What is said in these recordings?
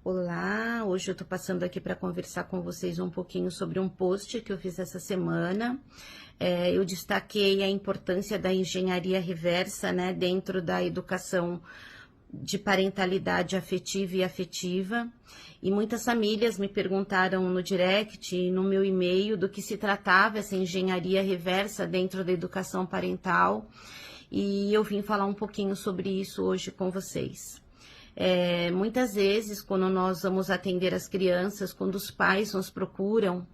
Olá, hoje eu tô passando aqui para conversar com vocês um pouquinho sobre um post que eu fiz essa semana. Eu destaquei a importância da engenharia reversa, né, dentro da educação de parentalidade afetiva e afetiva. E muitas famílias me perguntaram no direct e no meu e-mail do que se tratava essa engenharia reversa dentro da educação parental. E eu vim falar um pouquinho sobre isso hoje com vocês. Muitas vezes, quando nós vamos atender as crianças, quando os pais nos procuram,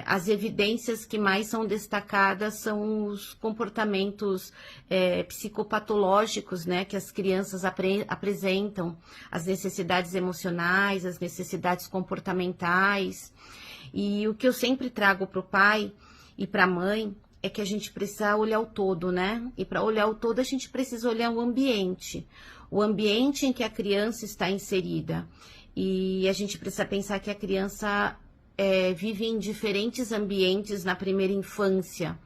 as evidências que mais são destacadas são os comportamentos psicopatológicos, né, que as crianças apresentam, as necessidades emocionais, as necessidades comportamentais. E o que eu sempre trago para o pai e para a mãe é que a gente precisa olhar o todo, né? E para olhar o todo, a gente precisa olhar o ambiente em que a criança está inserida. E a gente precisa pensar que a criança vive em diferentes ambientes na primeira infância.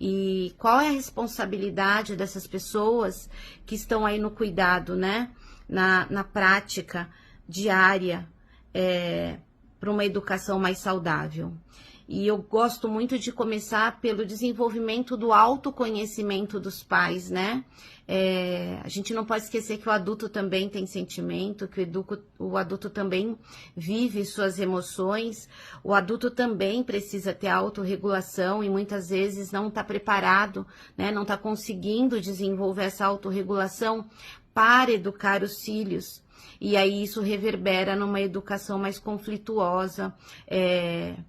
E qual é a responsabilidade dessas pessoas que estão aí no cuidado, né? Na prática diária, para uma educação mais saudável. E eu gosto muito de começar pelo desenvolvimento do autoconhecimento dos pais, né? A gente não pode esquecer que o adulto também tem sentimento, que o adulto também vive suas emoções, o adulto também precisa ter autorregulação e muitas vezes não está preparado, né? Não está conseguindo desenvolver essa autorregulação para educar os filhos. E aí isso reverbera numa educação mais conflituosa,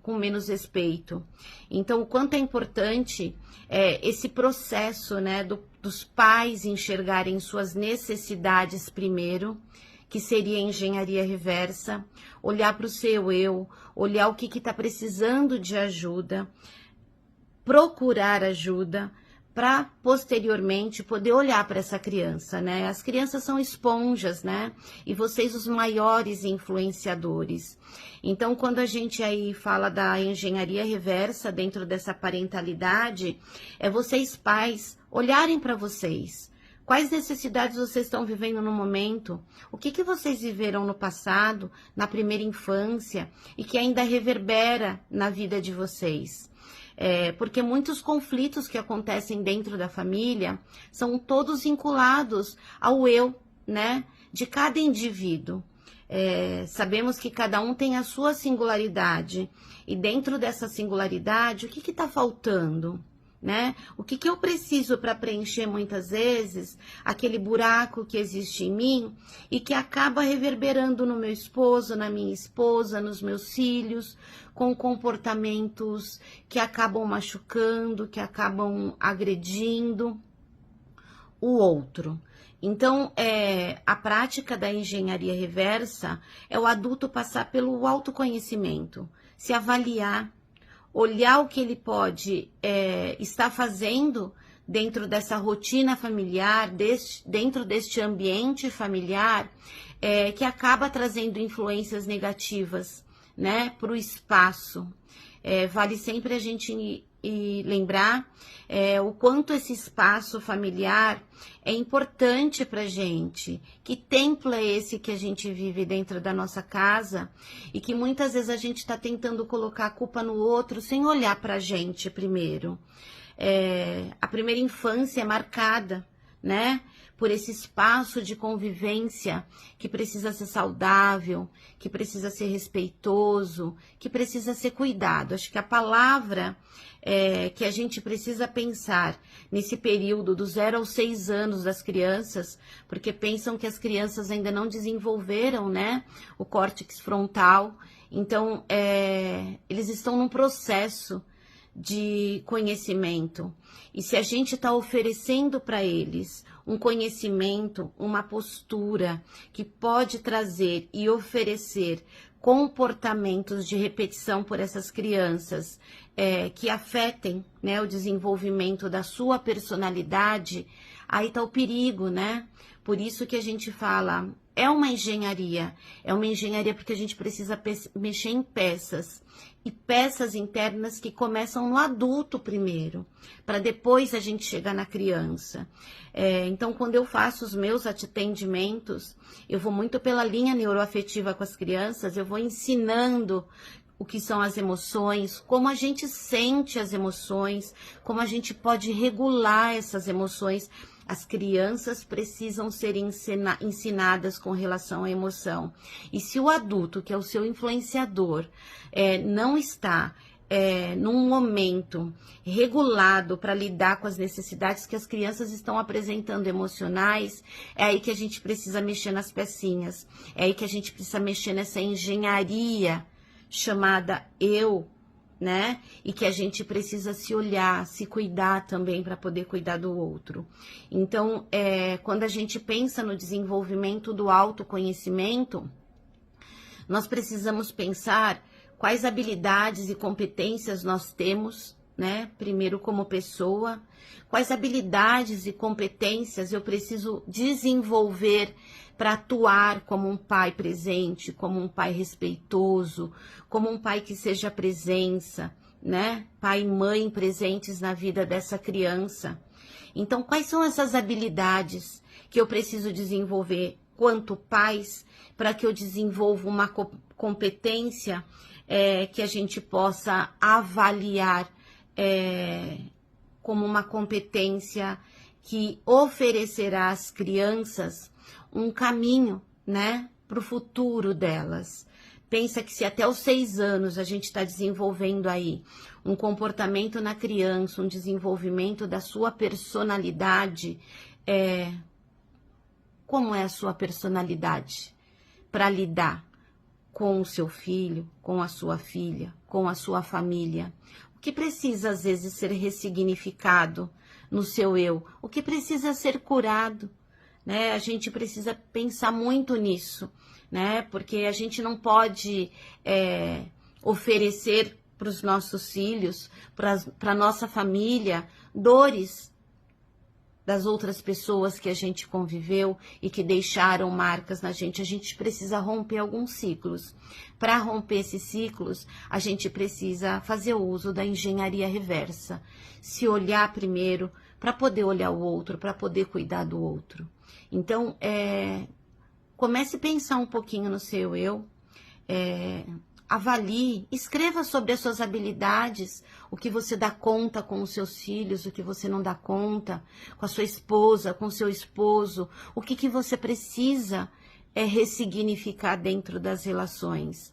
com menos respeito. Então, o quanto é importante esse processo, né, dos pais enxergarem suas necessidades primeiro, que seria a engenharia reversa, olhar para o seu eu, olhar o que está precisando de ajuda, procurar ajuda, para posteriormente poder olhar para essa criança, né? As crianças são esponjas, né? E vocês os maiores influenciadores. Então, quando a gente aí fala da engenharia reversa dentro dessa parentalidade, vocês pais olharem para vocês. Quais necessidades vocês estão vivendo no momento? O que vocês viveram no passado, na primeira infância, e que ainda reverbera na vida de vocês? Porque muitos conflitos que acontecem dentro da família são todos vinculados ao eu, né, de cada indivíduo. Sabemos que cada um tem a sua singularidade e dentro dessa singularidade, o que está faltando? Né? O que eu preciso para preencher muitas vezes aquele buraco que existe em mim e que acaba reverberando no meu esposo, na minha esposa, nos meus filhos, com comportamentos que acabam machucando, que acabam agredindo o outro. Então, a prática da engenharia reversa é o adulto passar pelo autoconhecimento, se avaliar, olhar o que ele pode estar fazendo dentro dessa rotina familiar, dentro deste ambiente familiar, que acaba trazendo influências negativas, né, para o espaço. Vale sempre a gente lembrar o quanto esse espaço familiar é importante para gente. Que templo é esse que a gente vive dentro da nossa casa e que muitas vezes a gente está tentando colocar a culpa no outro sem olhar para a gente primeiro. A primeira infância é marcada, né, por esse espaço de convivência que precisa ser saudável, que precisa ser respeitoso, que precisa ser cuidado. Acho que a palavra que a gente precisa pensar nesse período dos 0 aos 6 anos das crianças, porque pensam que as crianças ainda não desenvolveram, né, o córtex frontal. Então, eles estão num processo de conhecimento. E se a gente está oferecendo para eles um conhecimento, uma postura que pode trazer e oferecer comportamentos de repetição por essas crianças que afetem, né, o desenvolvimento da sua personalidade, aí tá o perigo, né? Por isso que a gente fala, é uma engenharia porque a gente precisa mexer em peças, e peças internas que começam no adulto primeiro, para depois a gente chegar na criança. Então, quando eu faço os meus atendimentos, eu vou muito pela linha neuroafetiva com as crianças, eu vou ensinando o que são as emoções, como a gente sente as emoções, como a gente pode regular essas emoções. As crianças precisam ser ensinadas com relação à emoção. E se o adulto, que é o seu influenciador, não está num momento regulado para lidar com as necessidades que as crianças estão apresentando emocionais, é aí que a gente precisa mexer nas pecinhas, é aí que a gente precisa mexer nessa engenharia chamada eu, né? E que a gente precisa se olhar, se cuidar também para poder cuidar do outro. Então, quando a gente pensa no desenvolvimento do autoconhecimento, nós precisamos pensar quais habilidades e competências nós temos, né? Primeiro como pessoa, quais habilidades e competências eu preciso desenvolver para atuar como um pai presente, como um pai respeitoso, como um pai que seja presença, né? Pai e mãe presentes na vida dessa criança. Então, quais são essas habilidades que eu preciso desenvolver quanto pais para que eu desenvolva uma competência que a gente possa avaliar como uma competência que oferecerá às crianças um caminho, né, para o futuro delas. Pensa que se até os 6 anos a gente está desenvolvendo aí um comportamento na criança, um desenvolvimento da sua personalidade, como é a sua personalidade para lidar com o seu filho, com a sua filha, com a sua família? O que precisa às vezes ser ressignificado no seu eu? O que precisa ser curado? Né? A gente precisa pensar muito nisso, né? Porque a gente não pode oferecer para os nossos filhos, para a nossa família, dores das outras pessoas que a gente conviveu e que deixaram marcas na gente. A gente precisa romper alguns ciclos. Para romper esses ciclos, a gente precisa fazer uso da engenharia reversa. Se olhar primeiro para poder olhar o outro, para poder cuidar do outro. Então, comece a pensar um pouquinho no seu eu, avalie, escreva sobre as suas habilidades, o que você dá conta com os seus filhos, o que você não dá conta, com a sua esposa, com o seu esposo, o que você precisa ressignificar dentro das relações.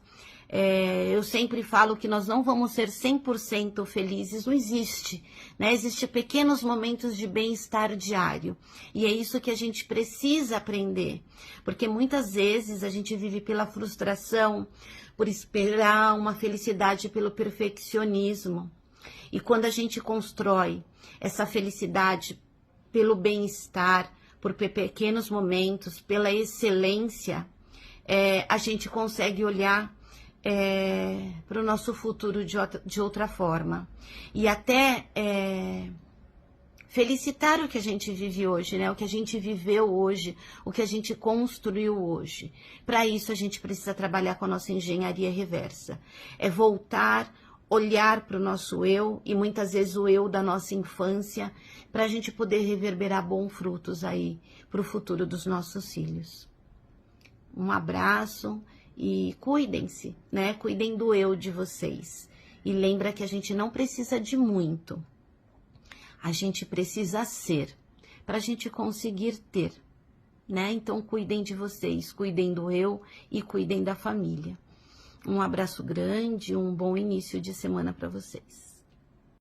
Eu sempre falo que nós não vamos ser 100% felizes, não existe, né? Existem pequenos momentos de bem-estar diário, e é isso que a gente precisa aprender, porque muitas vezes a gente vive pela frustração, por esperar uma felicidade pelo perfeccionismo, e quando a gente constrói essa felicidade pelo bem-estar, por pequenos momentos, pela excelência, a gente consegue olhar para o nosso futuro de outra forma. E até felicitar o que a gente vive hoje, né? O que a gente viveu hoje, o que a gente construiu hoje. Para isso, a gente precisa trabalhar com a nossa engenharia reversa. É voltar, olhar para o nosso eu, e muitas vezes o eu da nossa infância, para a gente poder reverberar bons frutos aí para o futuro dos nossos filhos. Um abraço. E cuidem-se, né? Cuidem do eu de vocês. E lembra que a gente não precisa de muito. A gente precisa ser, para a gente conseguir ter, né? Então, cuidem de vocês, cuidem do eu e cuidem da família. Um abraço grande, um bom início de semana para vocês.